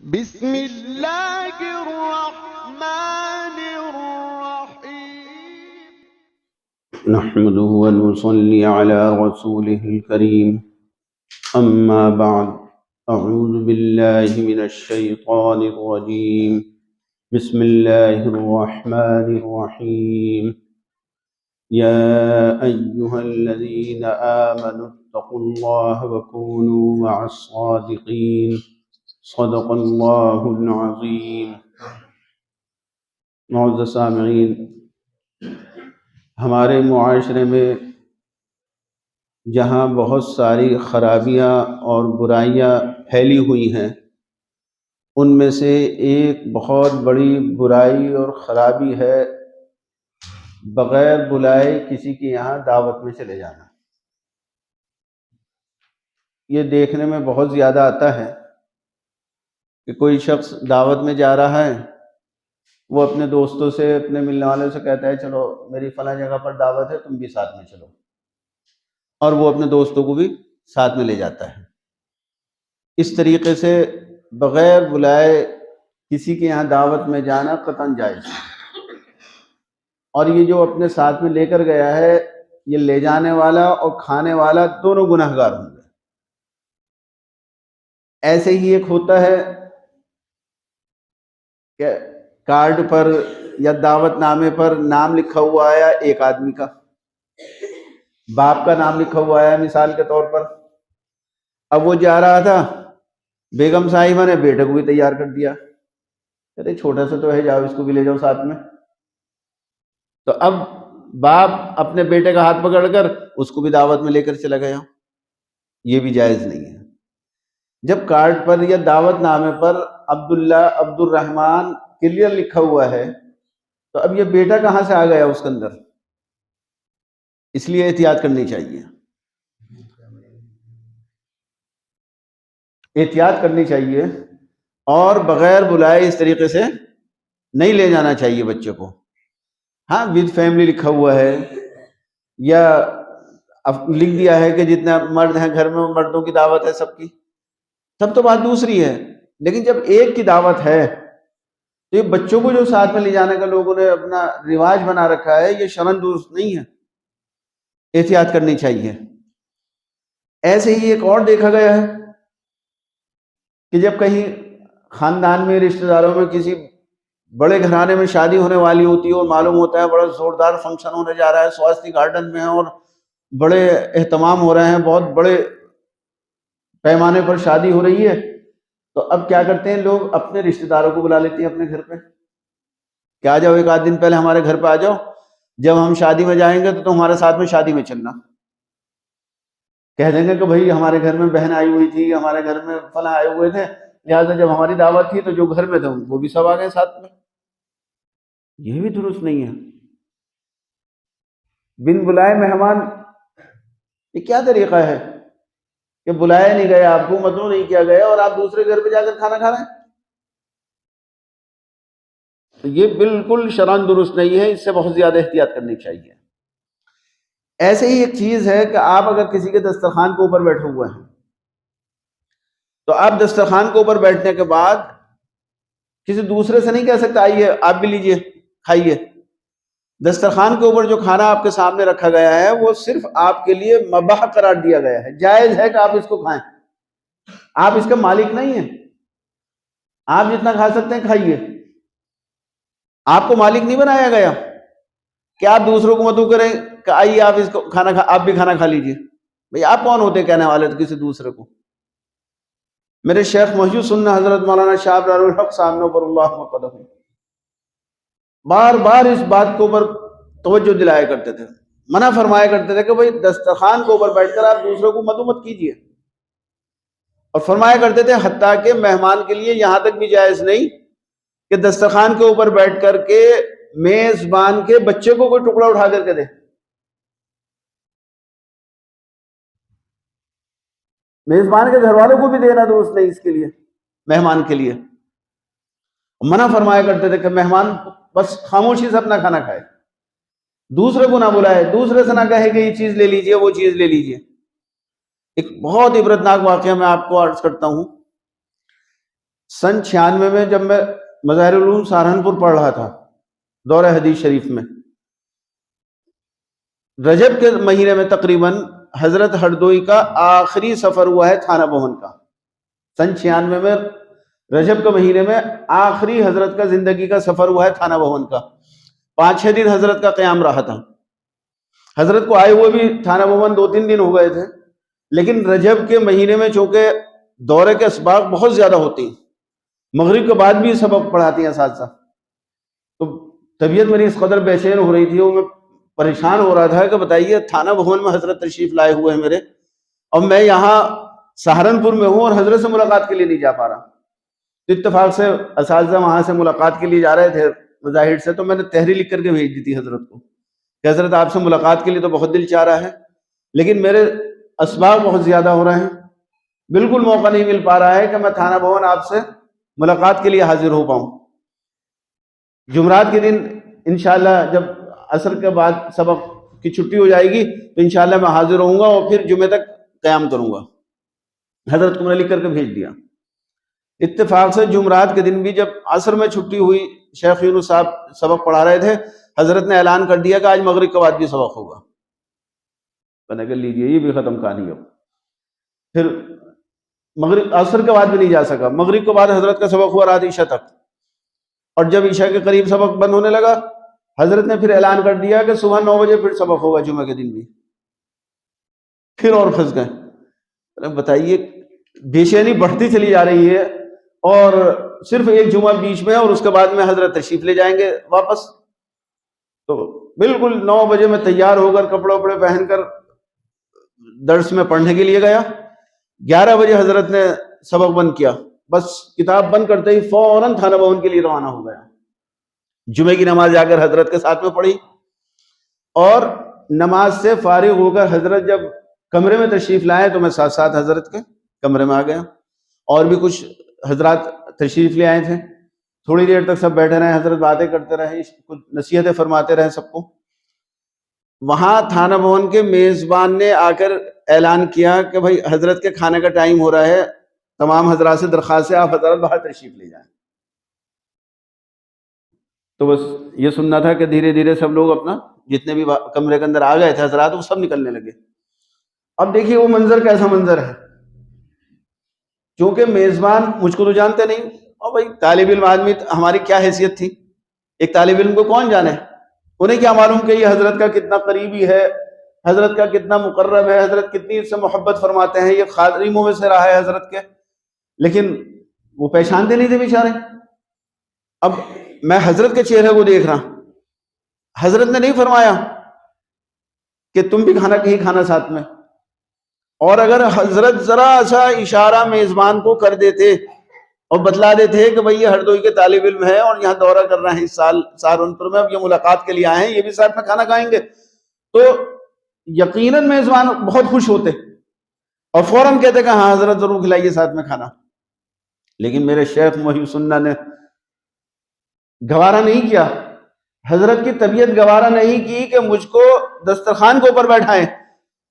بسم اللہ الرحمن الرحیم نحمده ونصلي على رسوله الكريم أما بعد أعوذ بالله من الشيطان الرجيم بسم الله الرحمن الرحيم يا أيها الذين آمنوا اتقوا الله وكونوا مع الصادقين صدق الله العظيم۔ معزز سامعین، ہمارے معاشرے میں جہاں بہت ساری خرابیاں اور برائیاں پھیلی ہوئی ہیں، ان میں سے ایک بہت بڑی برائی اور خرابی ہے بغیر بلائے کسی کے یہاں دعوت میں چلے جانا۔ یہ دیکھنے میں بہت زیادہ آتا ہے کہ کوئی شخص دعوت میں جا رہا ہے، وہ اپنے دوستوں سے، اپنے ملنے والوں سے کہتا ہے چلو میری فلاں جگہ پر دعوت ہے، تم بھی ساتھ میں چلو، اور وہ اپنے دوستوں کو بھی ساتھ میں لے جاتا ہے۔ اس طریقے سے بغیر بلائے کسی کے یہاں دعوت میں جانا قطعاً جائز ہے، اور یہ جو اپنے ساتھ میں لے کر گیا ہے، یہ لے جانے والا اور کھانے والا دونوں گنہگار ہوں گے۔ ایسے ہی ایک ہوتا ہے کہ کارڈ پر یا دعوت نامے پر نام لکھا ہوا آیا ایک آدمی کا، باپ کا نام لکھا ہوا آیا مثال کے طور پر، اب وہ جا رہا تھا، بیگم صاحبہ نے بیٹے کو بھی تیار کر دیا، ارے چھوٹا سا تو ہے، جاؤ اس کو بھی لے جاؤ ساتھ میں۔ تو اب باپ اپنے بیٹے کا ہاتھ پکڑ کر اس کو بھی دعوت میں لے کر چلا گیا، یہ بھی جائز نہیں ہے۔ جب کارڈ پر یا دعوت نامے پر عبداللہ، عبد الرحمن کلیئر لکھا ہوا ہے، تو اب یہ بیٹا کہاں سے آ گیا اس کے اندر؟ اس لیے احتیاط کرنی چاہیے، احتیاط کرنی چاہیے، اور بغیر بلائے اس طریقے سے نہیں لے جانا چاہیے بچے کو۔ ہاں ود فیملی لکھا ہوا ہے، یا لکھ دیا ہے کہ جتنا مرد ہیں گھر میں مردوں کی دعوت ہے سب کی، تب تو بات دوسری ہے، لیکن جب ایک کی دعوت ہے تو یہ بچوں کو جو ساتھ میں لے جانے کا لوگوں نے اپنا رواج بنا رکھا ہے، یہ شرعاً درست نہیں ہے، احتیاط کرنی چاہیے۔ ایسے ہی ایک اور دیکھا گیا ہے کہ جب کہیں خاندان میں، رشتہ داروں میں کسی بڑے گھرانے میں شادی ہونے والی ہوتی ہے، اور معلوم ہوتا ہے بڑا زوردار فنکشن ہونے جا رہا ہے، سواستی گارڈن میں ہے، اور بڑے اہتمام ہو رہے ہیں، بہت بڑے پیمانے پر شادی ہو رہی ہے، تو اب کیا کرتے ہیں لوگ؟ اپنے رشتہ داروں کو بلا لیتے ہیں اپنے گھر پہ کہ آ جاؤ، ایک آدھ دن پہلے ہمارے گھر پہ آ جاؤ، جب ہم شادی میں جائیں گے تو تم ہمارے ساتھ میں شادی میں چلنا۔ کہہ دیں گے کہ بھائی ہمارے گھر میں بہن آئی ہوئی تھی، ہمارے گھر میں فلاں آئے ہوئے تھے، لہٰذا جب ہماری دعوت تھی تو جو گھر میں تھے وہ بھی سب آ گئے ساتھ میں۔ یہ بھی درست نہیں ہے، بن بلائے مہمان، یہ کیا طریقہ ہے کہ بلایا نہیں گیا، آپ کو مدعو نہیں کیا گیا، اور آپ دوسرے گھر پہ جا کر کھانا کھا رہے ہیں؟ تو یہ بالکل شرعاً درست نہیں ہے، اس سے بہت زیادہ احتیاط کرنی چاہیے۔ ایسے ہی ایک چیز ہے کہ آپ اگر کسی کے دسترخوان کے اوپر بیٹھے ہوئے ہیں، تو آپ دسترخوان کے اوپر بیٹھنے کے بعد کسی دوسرے سے نہیں کہہ سکتے آئیے آپ بھی لیجئے کھائیے۔ دسترخوان کے اوپر جو کھانا آپ کے سامنے رکھا گیا ہے، وہ صرف آپ کے لیے مباح قرار دیا گیا ہے، جائز ہے کہ آپ اس کو کھائیں، آپ اس کا مالک نہیں ہیں، آپ جتنا کھا سکتے ہیں کھائیے، آپ کو مالک نہیں بنایا گیا کہ آپ دوسروں کو مدعو کریں کہ آئیے آپ اس کو آپ بھی کھانا کھا لیجئے۔ بھئی آپ کون ہوتے کہنے والے تو کسی دوسرے کو؟ میرے شیخ محی سنہ حضرت مولانا شاہ ابرار الحق صاحب نور اللہ مقدہ بار بار اس بات کے اوپر توجہ دلایا کرتے تھے، منع فرمایا کرتے تھے کہ بھئی دسترخوان کے اوپر بیٹھ کر آپ دوسروں کو مدعو مت کیجیے، اور فرمایا کرتے تھے حتیٰ کہ مہمان کے لیے یہاں تک بھی جائز نہیں کہ دسترخوان کے اوپر بیٹھ کر کے میزبان کے بچے کو کوئی ٹکڑا اٹھا کر کے دے، میزبان کے گھر والوں کو بھی دینا درست نہیں، اس کے لیے مہمان کے لیے منع فرمایا کرتے تھے کہ مہمان بس خاموشی سے اپنا کھانا کھائے، دوسرے کو نہ بلائے، دوسرے سے نہ کہے کہ یہ چیز لے لیجئے، وہ چیز لے لیجئے۔ ایک بہت عبرتناک واقعہ میں آپ کو عرض کرتا ہوں، سن 96 میں جب میں مظاہر العلوم سہارنپور پڑھ رہا تھا دورہ حدیث شریف میں، رجب کے مہینے میں تقریباً حضرت ہردوئی کا آخری سفر ہوا ہے تھانہ بھون کا. سن 96 میں رجب کے مہینے میں آخری حضرت کا زندگی کا سفر ہوا ہے تھانہ بھون کا. 5-6 دن حضرت کا قیام رہا تھا. حضرت کو آئے ہوئے بھی تھانہ بھون 2-3 دن ہو گئے تھے، لیکن رجب کے مہینے میں چونکہ دورے کے اسباق بہت زیادہ ہوتی ہیں، مغرب کے بعد بھی سبق پڑھاتی ہیں ساتھ ساتھ، تو طبیعت میری اس قدر بے چین ہو رہی تھی اور میں پریشان ہو رہا تھا کہ بتائیے تھانہ بھون میں حضرت تشریف لائے ہوئے ہیں میرے، اور میں یہاں سہارنپور میں ہوں اور حضرت سے ملاقات کے لیے نہیں جا پا رہا. اتفاق سے اساتذہ وہاں سے ملاقات کے لیے جا رہے تھے مظاہر سے، تو میں نے تحریر لکھ کر کے بھیج دی تھی حضرت کو کہ حضرت آپ سے ملاقات کے لیے تو بہت دل چاہ رہا ہے، لیکن میرے اسباب بہت زیادہ ہو رہے ہیں، بالکل موقع نہیں مل پا رہا ہے کہ میں تھانہ بھون آپ سے ملاقات کے لیے حاضر ہو پاؤں. جمعرات کے دن انشاءاللہ جب عصر کے بعد سبق کی چھٹی ہو جائے گی تو انشاءاللہ میں حاضر ہوں گا اور پھر جمعے تک قیام کروں گا. حضرت کو میں نے لکھ کر کے بھیج دیا. اتفاق سے جمعرات کے دن بھی جب عصر میں چھٹی ہوئی، شیخ یونس صاحب سبق پڑھا رہے تھے، حضرت نے اعلان کر دیا کہ آج مغرب کے بعد بھی سبق ہوگا. میں نے کہا لیجیے یہ بھی ختم کہانی. اب پھر مغرب عصر کے بعد بھی نہیں جا سکا. مغرب کے بعد حضرت کا سبق ہوا رات عشاء تک، اور جب عشاء کے قریب سبق بند ہونے لگا حضرت نے پھر اعلان کر دیا کہ صبح 9 بجے پھر سبق ہوگا جمعہ کے دن بھی. پھر اور پھنس گئے. بتائیے بے چینی بڑھتی چلی جا رہی ہے، اور صرف ایک جمعہ بیچ میں ہے اور اس کے بعد میں حضرت تشریف لے جائیں گے واپس. تو بالکل 9 بجے میں تیار ہو کر کپڑے وپڑے پہن کر درس میں پڑھنے کے لیے گیا. 11 بجے حضرت نے سبق بند کیا، بس کتاب بند کرتے ہی فوراً تھانہ بھون کے لیے روانہ ہو گیا. جمعے کی نماز جا کر حضرت کے ساتھ میں پڑھی، اور نماز سے فارغ ہو کر حضرت جب کمرے میں تشریف لائے تو میں ساتھ ساتھ حضرت کے کمرے میں آ گیا. اور بھی کچھ حضرات تشریف لے آئے تھے. تھوڑی دیر تک سب بیٹھے رہے، حضرت باتیں کرتے رہے، کچھ نصیحتیں فرماتے رہے سب کو. وہاں تھانہ بھون کے میزبان نے آ کر اعلان کیا کہ بھائی حضرت کے کھانے کا ٹائم ہو رہا ہے، تمام حضرات سے درخواست ہے آپ حضرت باہر تشریف لے جائیں. تو بس یہ سننا تھا کہ دھیرے دھیرے سب لوگ اپنا جتنے بھی کمرے کے اندر آ گئے تھے حضرات وہ سب نکلنے لگے. اب دیکھیے وہ منظر کیسا منظر ہے. چونکہ میزبان مجھ کو تو جانتے نہیں، اور بھائی طالب علم آدمی ہماری کیا حیثیت تھی، ایک طالب علم کو کون جانے، انہیں کیا معلوم کہ یہ حضرت کا کتنا قریبی ہے، حضرت کا کتنا مقرب ہے، حضرت کتنی اس سے محبت فرماتے ہیں، یہ خادموں میں سے رہا ہے حضرت کے. لیکن وہ پہچانتے نہیں تھے بیچارے. اب میں حضرت کے چہرے کو دیکھ رہا، حضرت نے نہیں فرمایا کہ تم بھی کھانا کہیں کھانا ساتھ میں. اور اگر حضرت ذرا سا اشارہ میزبان کو کر دیتے اور بتلا دیتے کہ بھئی یہ ہردوئی کے طالب علم ہے اور یہاں دورہ کر رہے ہیں اس سال سہارنپور میں، اب یہ ملاقات کے لیے آئے ہیں، یہ بھی ساتھ میں کھانا کھائیں گے، تو یقیناً میزبان بہت خوش ہوتے اور فوراً کہتے کہ ہاں حضرت ضرور کھلائیے ساتھ میں کھانا. لیکن میرے شیخ محی السنہ نے گوارا نہیں کیا، حضرت کی طبیعت گوارا نہیں کی کہ مجھ کو دسترخوان کے اوپر بیٹھائیں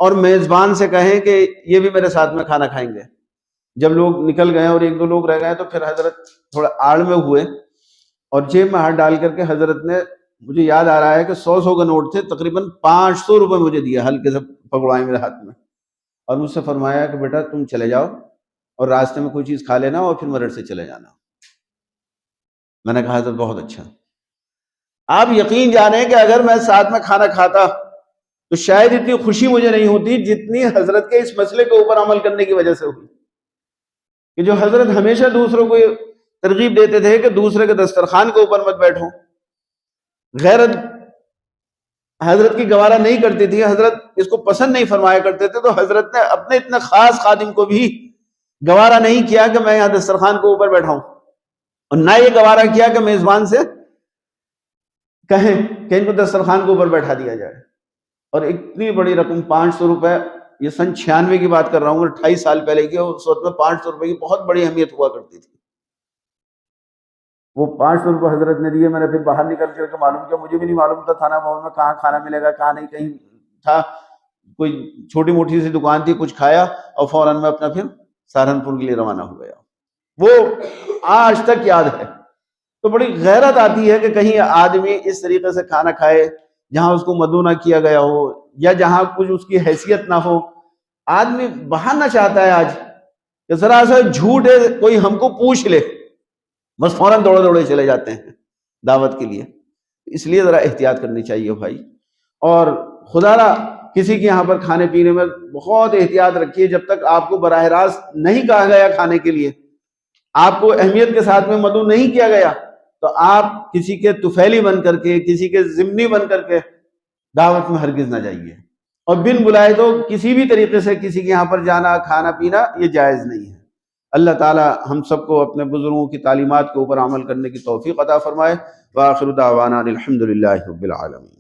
اور میزبان سے کہیں کہ یہ بھی میرے ساتھ میں کھانا کھائیں گے. جب لوگ نکل گئے اور 1-2 لوگ رہ گئے تو پھر حضرت تھوڑا آڑ میں ہوئے اور جیب میں ہاتھ ڈال کر کے حضرت نے، مجھے یاد آ رہا ہے کہ 100 کے نوٹ تھے، تقریباً 500 روپے مجھے دیا، ہلکے سے پکڑوائے میرے ہاتھ میں، اور مجھ سے فرمایا کہ بیٹا تم چلے جاؤ اور راستے میں کوئی چیز کھا لینا اور پھر مرڑ سے چلے جانا. میں نے کہا حضرت بہت اچھا. آپ یقین جانیں کہ اگر میں ساتھ میں کھانا کھاتا تو شاید اتنی خوشی مجھے نہیں ہوتی جتنی حضرت کے اس مسئلے کے اوپر عمل کرنے کی وجہ سے ہوئی. کہ جو حضرت ہمیشہ دوسروں کو ترغیب دیتے تھے کہ دوسرے کے دسترخوان کے اوپر مت بیٹھو، غیرت حضرت کی گوارا نہیں کرتی تھی، حضرت اس کو پسند نہیں فرمایا کرتے تھے، تو حضرت نے اپنے اتنے خاص خادم کو بھی گوارا نہیں کیا کہ میں یہاں دسترخوان کے اوپر بیٹھاؤں، اور نہ یہ گوارا کیا کہ میزبان سے کہیں کہ ان کو دسترخوان کے اوپر بیٹھا دیا جائے. اور اتنی بڑی رقم 500 روپے، یہ سن 96 کی بات کر رہا ہوں، 28 سال پہلے کی، اس وقت میں 500 روپے کی بہت بڑی اہمیت ہوا کرتی تھی. وہ 500 روپے حضرت نے دیے. میں نے پھر باہر نکل کر کے معلوم کیا، مجھے بھی نہیں معلوم تھا تھانہ بھون میں کہاں کھانا ملے گا کہاں نہیں، کہیں تھا کوئی چھوٹی موٹی سی دکان تھی، کچھ کھایا اور فوراً میں اپنا پھر سہارنپور کے لیے روانہ ہو گیا. وہ آج تک یاد ہے۔ تو بڑی غیرت آتی ہے کہ کہیں آدمی اس طریقے سے کھانا کھائے جہاں اس کو مدعو نہ کیا گیا ہو یا جہاں کچھ اس کی حیثیت نہ ہو۔ آدمی بہانا چاہتا ہے آج کہ ذرا سا جھوٹ ہے کوئی ہم کو پوچھ لے، بس فوراً دوڑے دوڑے چلے جاتے ہیں دعوت کے لیے۔ اس لیے ذرا احتیاط کرنی چاہیے بھائی، اور خدا را کسی کے یہاں پر کھانے پینے میں بہت احتیاط رکھیے۔ جب تک آپ کو براہ راست نہیں کہا گیا کھانے کے لیے، آپ کو اہمیت کے ساتھ میں مدعو نہیں کیا گیا، تو آپ کسی کے طفیلی بن کر کے، کسی کے ضمنی بن کر کے دعوت میں ہرگز نہ جائیے، اور بن بلائے تو کسی بھی طریقے سے کسی کے یہاں پر جانا کھانا پینا یہ جائز نہیں ہے۔ اللہ تعالی ہم سب کو اپنے بزرگوں کی تعلیمات کے اوپر عمل کرنے کی توفیق عطا فرمائے۔ وآخر دعوانا الحمد للہ رب العالمین۔